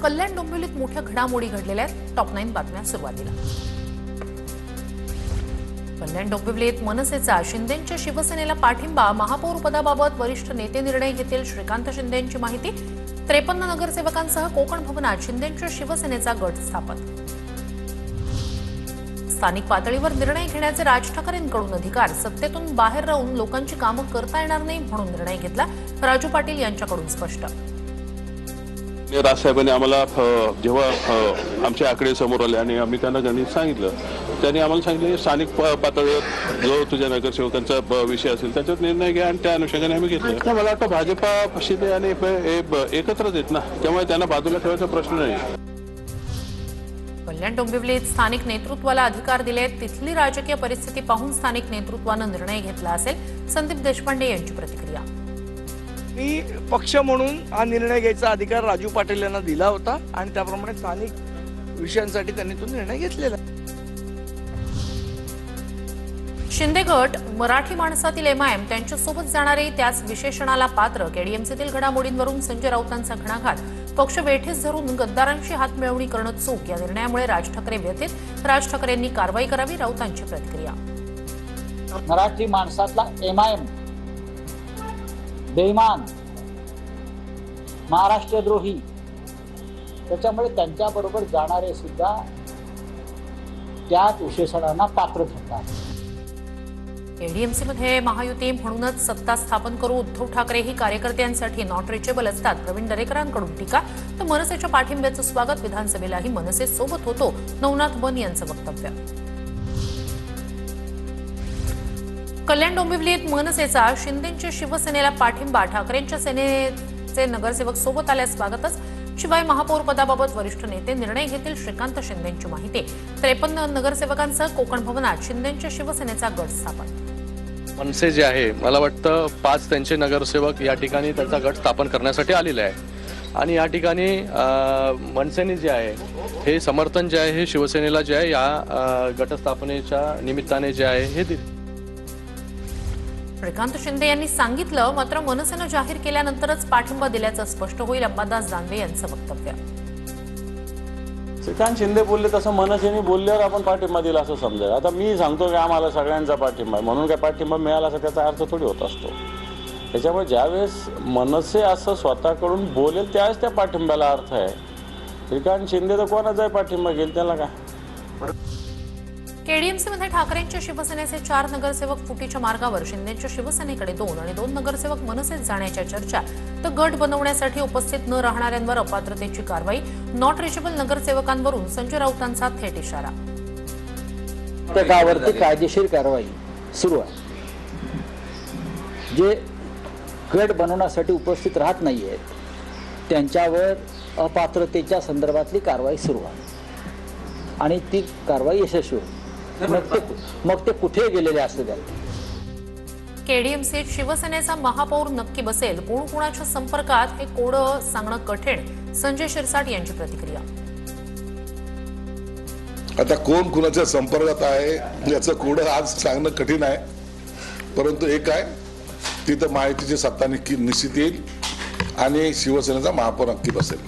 कल्याण डोंबिवलीत मोठ्या घडामोडी घडलेल्या आहेत। टॉप 9 बातम्या सुरुवातीला। कल्याण डोंबिवलीत मनसेचा शिंदेंच्या शिवसेनेला पाठिंबा, महापौर पदाबाबत वरिष्ठ नेते निर्णय घेतील, श्रीकांत शिंदेंची माहिती। 53 नगरसेवकांसह कोकण भवनात शिंदेंच्या शिवसेनेचा गट स्थापन। स्थानिक पातळीवर निर्णय घेण्याचे राज ठाकरेंकडून अधिकार, सत्तेतून बाहेर राहून लोकांची कामं करता येणार नाही म्हणून निर्णय घेतला, राजू पाटील यांच्याकडून स्पष्ट। राजसाहेबांनी आम्हाला जेव्हा आमचे आकडे समोर आले आणि आम्ही त्यांना गणित सांगितलं, त्यांनी आम्हाला सांगितलं स्थानिक पातळीवर जो तुझ्या नगरसेवकांचा विषय असेल त्याच्यात निर्णय घ्या, आणि त्या अनुषंगाने आम्ही घेतलं। मला वाटतं भाजपा शिंदे आणि एकत्रच आहेत ना, त्यामुळे त्यांना बाजूला ठेवायचा प्रश्न नाही। कल्याण डोंबिवलीत स्थानिक नेतृत्वाला अधिकार दिलेत, तिथली राजकीय परिस्थिती पाहून स्थानिक नेतृत्वानं निर्णय घेतला असेल, संदीप देशपांडे यांची प्रतिक्रिया। मी पक्ष म्हणून हा निर्णय घ्यायचा अधिकार राजू पाटील यांना दिला होता आणि त्याप्रमाणे स्थानिक विषयांसाठी त्यांनी तो निर्णय घेतलेला। शिंदे गट मराठी माणसातील एमआयएम त्यांच्यासोबत जाणारे त्याच विशेषणाला पात्र। केडीएमसीतील घडामोडींवरून संजय राऊतांचा घणाघात, पक्ष वेठीस धरून गद्दारांशी हात मिळवणी करणं चूक। या निर्णयामुळे राज ठाकरे व्यथित, राज ठाकरेंनी कारवाई करावी, राऊतांची प्रतिक्रिया। मराठी माणसातला एमआयएम बेईमान, महाराष्ट्रद्रोही, त्याच्यामुळे त्यांच्याबरोबर जाणारे सुद्धा त्याच विशेषणांना पात्र ठरतात। एडीएमसीमध्ये महायुती म्हणूनच सत्ता स्थापन करू, उद्धव ठाकरे ही कार्यकर्त्यांसाठी नॉट रिचेबल असतात, प्रवीण दरेकरांकडून टीका। तर मनसेच्या पाठिंब्याचं स्वागत, विधानसभेलाही मनसे सोबत होतो, नवनाथ बन यांचं वक्तव्य। कल्याण डोंबिवलीत मनसेचा शिंदेंच्या शिवसेनेला पाठिंबा, ठाकरेंच्या सेनेचे नगरसेवक सोबत आल्यास स्वागतच। शिवाय महापौर पदाबाबत वरिष्ठ नेते निर्णय घेतील, श्रीकांत शिंदेंची माहिती। 53 नगरसेवकांसह कोकण भवनात शिंदेंच्या शिवसेनेचा गट स्थापन। मनसे जे आहे, मला वाटतं 5 त्यांचे नगरसेवक या ठिकाणी त्यांचा गट स्थापन करण्यासाठी आलेले आहे, आणि या ठिकाणी मनसेने जे आहे हे समर्थन जे आहे हे शिवसेनेला जे आहे या गटस्थापनेच्या निमित्ताने जे आहे हे दिले। श्रीकांत शिंदे यांनी सांगितलं, मात्र मनसेनं जाहीर केल्यानंतरच पाठिंबा दिल्याचं स्पष्ट होईल, अंबादास दानवे यांचं वक्तव्य। श्रीकांत शिंदे बोलले तसं मनसेने बोलल्यावर आपण पाठिंबा दिला असं समजायला। आता मी सांगतो की आम्हाला सगळ्यांचा पाठिंबा आहे म्हणून काय पाठिंबा मिळाला असं त्याचा अर्थ थोडी होत असतो। त्याच्यामुळे ज्यावेळेस मनसे असं स्वतःकडून बोलेल त्यावेळेस त्या पाठिंब्याला अर्थ आहे। श्रीकांत शिंदे तर कोणाचाही पाठिंबा घेईल, त्याला काय। केडीएमसीमध्ये ठाकरेंच्या शिवसेनेचे 4 नगरसेवक फुटीच्या मार्गावर, शिंदेच्या शिवसेनेकडे 2 आणि 2 नगरसेवक मनसेत जाण्याच्या चर्चा। तर गट बनवण्यासाठी उपस्थित न राहणाऱ्यांवर अपात्रतेची कारवाई, नॉट रिचेबल नगरसेवकांवरून संजय राऊतांचा थेट इशारा। त्यावरती कायदेशीर कारवाई सुरू आहे। जे गट बनवण्यासाठी उपस्थित राहत नाहीयेत त्यांच्यावर अपात्रतेच्या संदर्भातली कारवाई सुरू आहे, आणि ती कारवाई यशस्वी होईल, मग ते कुठे गेलेले असू द्या। केडीएमसीत शिवसेनेचा महापौर नक्की बसेल, कोण कोणाच्या संपर्कात हे कोडं सांगणं कठीण, संजय शिरसाट यांची प्रतिक्रिया। आता कोण कुणाच्या संपर्कात आहे याचं कोडं आज सांगणं कठीण आहे, परंतु एक आहे, तिथं माहितीची सत्ता निश्चित येईल आणि शिवसेनेचा महापौर नक्की बसेल।